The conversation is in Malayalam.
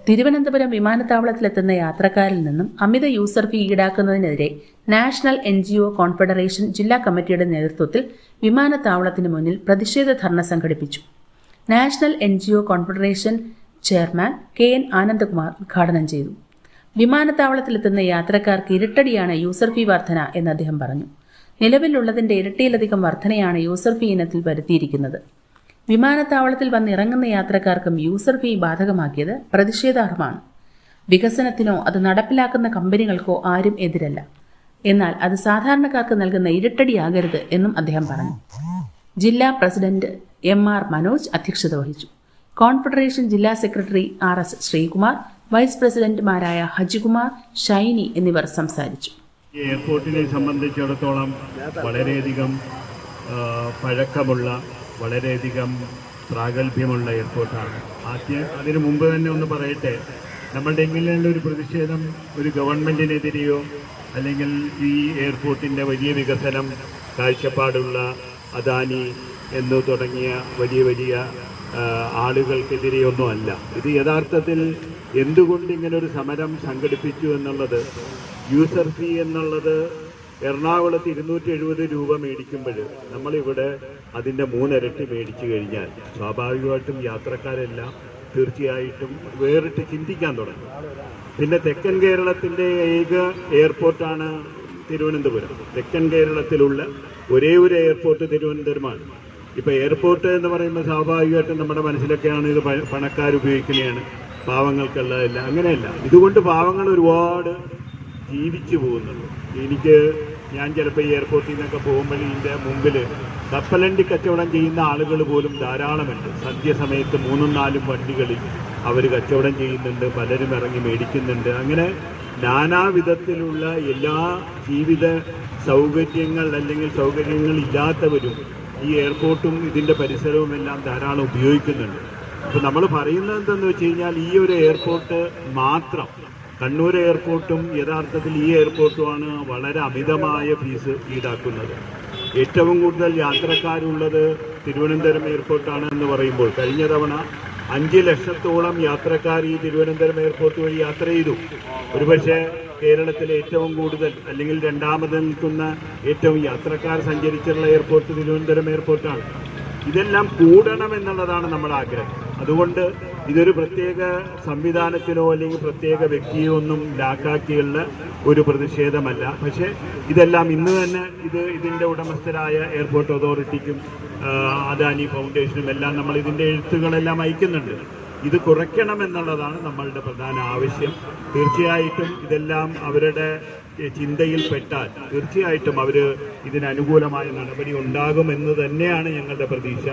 തിരുവനന്തപുരം വിമാനത്താവളത്തിലെത്തുന്ന യാത്രക്കാരിൽ നിന്നും അമിത യൂസർ ഫീ ഈടാക്കുന്നതിനെതിരെ നാഷണൽ NGO കോൺഫെഡറേഷൻ ജില്ലാ കമ്മിറ്റിയുടെ നേതൃത്വത്തിൽ വിമാനത്താവളത്തിന് മുന്നിൽ പ്രതിഷേധ ധർണ സംഘടിപ്പിച്ചു. National NGO confederation chairman KN Anandakumar ഉദ്ഘാടനം ചെയ്തു. വിമാനത്താവളത്തിലെത്തുന്ന യാത്രക്കാർക്ക് ഇരട്ടടിയാണ് യൂസർ ഫീ വർധന എന്ന് അദ്ദേഹം പറഞ്ഞു. നിലവിലുള്ളതിന്റെ ഇരട്ടിയിലധികം വർധനയാണ് യൂസർ ഫീ ഇനത്തിൽ വരുത്തിയിരിക്കുന്നത്. വിമാനത്താവളത്തിൽ വന്നിറങ്ങുന്ന യാത്രക്കാർക്കും യൂസർ ഫീ ബാധകമാക്കിയത് പ്രതിഷേധാർഹമാണ്. വികസനത്തിനോ അത് നടപ്പിലാക്കുന്ന കമ്പനികൾക്കോ ആരും എതിരല്ല. എന്നാൽ അത് സാധാരണക്കാർക്ക് നൽകുന്ന ഇരട്ടടിയാകരുത് എന്നും അദ്ദേഹം പറഞ്ഞു. ജില്ലാ പ്രസിഡന്റ് MR മനോജ് അധ്യക്ഷത വഹിച്ചു. കോൺഫെഡറേഷൻ ജില്ലാ സെക്രട്ടറി RS ശ്രീകുമാർ, വൈസ് പ്രസിഡന്റുമാരായ ഹജികുമാർ, ഷൈനി എന്നിവർ സംസാരിച്ചു. എയർപോർട്ടിനെ സംബന്ധിച്ചിടത്തോളം വളരെയധികം പഴക്കമുള്ള, വളരെയധികം പ്രാഗൽഭ്യമുള്ള എയർപോർട്ടാണ്. അതിനു മുമ്പ് തന്നെ ഒന്ന് പറയട്ടെ, നമ്മളുടെ എങ്ങനെയുള്ള ഒരു പ്രതിഷേധം ഒരു ഗവൺമെൻറ്റിനെതിരെയോ അല്ലെങ്കിൽ ഈ എയർപോർട്ടിൻ്റെ വലിയ വികസനം കാഴ്ചപ്പാടുള്ള അദാനി എന്നു തുടങ്ങിയ വലിയ വലിയ ആളുകൾക്കെതിരെയൊന്നും അല്ല. ഇത് യഥാർത്ഥത്തിൽ എന്തുകൊണ്ട് ഇങ്ങനൊരു സമരം സംഘടിപ്പിച്ചു എന്നുള്ളത്, യൂസർ ഫീ എന്നുള്ളത് എറണാകുളത്ത് 270 രൂപ മേടിക്കുമ്പോൾ നമ്മളിവിടെ അതിൻ്റെ 3 ഇരട്ടി മേടിച്ചു കഴിഞ്ഞാൽ സ്വാഭാവികമായിട്ടും യാത്രക്കാരെല്ലാം തീർച്ചയായിട്ടും വേറിട്ട് ചിന്തിക്കാൻ തുടങ്ങും. പിന്നെ തെക്കൻ കേരളത്തിൻ്റെ ഏക എയർപോർട്ടാണ് തിരുവനന്തപുരം. തെക്കൻ കേരളത്തിലുള്ള ഒരേ ഒരു എയർപോർട്ട് തിരുവനന്തപുരമാണ്. ഇപ്പോൾ എയർപോർട്ട് എന്ന് പറയുമ്പോൾ സ്വാഭാവികമായിട്ടും നമ്മുടെ മനസ്സിലൊക്കെയാണ് ഇത് പണക്കാരുപയോഗിക്കുന്നതാണ്, പാവങ്ങൾക്കുള്ളതല്ല. അങ്ങനെയല്ല. ഇതുകൊണ്ട് പാവങ്ങൾ ഒരുപാട് ജീവിച്ചു പോകുന്നുണ്ട്. ഞാൻ ചിലപ്പോൾ ഈ എയർപോർട്ടിൽ നിന്നൊക്കെ പോകുമ്പോൾ ഇതിൻ്റെ മുമ്പിൽ കപ്പലണ്ടി കച്ചവടം ചെയ്യുന്ന ആളുകൾ പോലും ധാരാളമുണ്ട്. സന്ധ്യസമയത്ത് 3-4 വണ്ടികളിൽ അവർ കച്ചവടം ചെയ്യുന്നുണ്ട്, പലരും ഇറങ്ങി മേടിക്കുന്നുണ്ട്. അങ്ങനെ നാനാവിധത്തിലുള്ള എല്ലാ ജീവിത സൗകര്യങ്ങൾ അല്ലെങ്കിൽ സൗകര്യങ്ങളില്ലാത്തവരും ഈ എയർപോർട്ടും ഇതിൻ്റെ പരിസരവും എല്ലാം ധാരാളം ഉപയോഗിക്കുന്നുണ്ട്. അപ്പോൾ നമ്മൾ പറയുന്നത് എന്തെന്ന് വെച്ച് കഴിഞ്ഞാൽ, ഈ ഒരു എയർപോർട്ട് മാത്രം, കണ്ണൂർ എയർപോർട്ടും യഥാർത്ഥത്തിൽ ഈ എയർപോർട്ടുമാണ് വളരെ അമിതമായ ഫീസ് ഈടാക്കുന്നത്. ഏറ്റവും കൂടുതൽ യാത്രക്കാരുള്ളത് തിരുവനന്തപുരം എയർപോർട്ടാണ് എന്ന് പറയുമ്പോൾ കഴിഞ്ഞ തവണ 5 ലക്ഷത്തോളം യാത്രക്കാർ ഈ തിരുവനന്തപുരം എയർപോർട്ട് വഴി യാത്ര ചെയ്തു. ഒരുപക്ഷെ കേരളത്തിലെ ഏറ്റവും കൂടുതൽ അല്ലെങ്കിൽ രണ്ടാമത് നിൽക്കുന്ന ഏറ്റവും യാത്രക്കാർ സഞ്ചരിച്ചിട്ടുള്ള എയർപോർട്ട് തിരുവനന്തപുരം എയർപോർട്ടാണ്. ഇതെല്ലാം കൂടണം എന്നുള്ളതാണ് നമ്മുടെ ആഗ്രഹം. അതുകൊണ്ട് ഇതൊരു പ്രത്യേക സംവിധാനത്തിനോ അല്ലെങ്കിൽ പ്രത്യേക വ്യക്തിയോ ഒന്നും ലാക്കാക്കിയുള്ള ഒരു പ്രതിഷേധമല്ല. പക്ഷേ ഇതെല്ലാം ഇന്ന് തന്നെ ഇതിൻ്റെ ഉടമസ്ഥരായ എയർപോർട്ട് അതോറിറ്റിക്കും അദാനി ഫൗണ്ടേഷനും എല്ലാം നമ്മൾ ഇതിൻ്റെ എഴുത്തുകളെല്ലാം അയക്കുന്നുണ്ട്. ഇത് കുറയ്ക്കണമെന്നുള്ളതാണ് നമ്മളുടെ പ്രധാന ആവശ്യം. തീർച്ചയായിട്ടും ഇതെല്ലാം അവരുടെ ചിന്തയിൽപ്പെട്ടാൽ തീർച്ചയായിട്ടും ഇതിനനുകൂലമായ നടപടി ഉണ്ടാകുമെന്ന് തന്നെയാണ് ഞങ്ങളുടെ പ്രതീക്ഷ.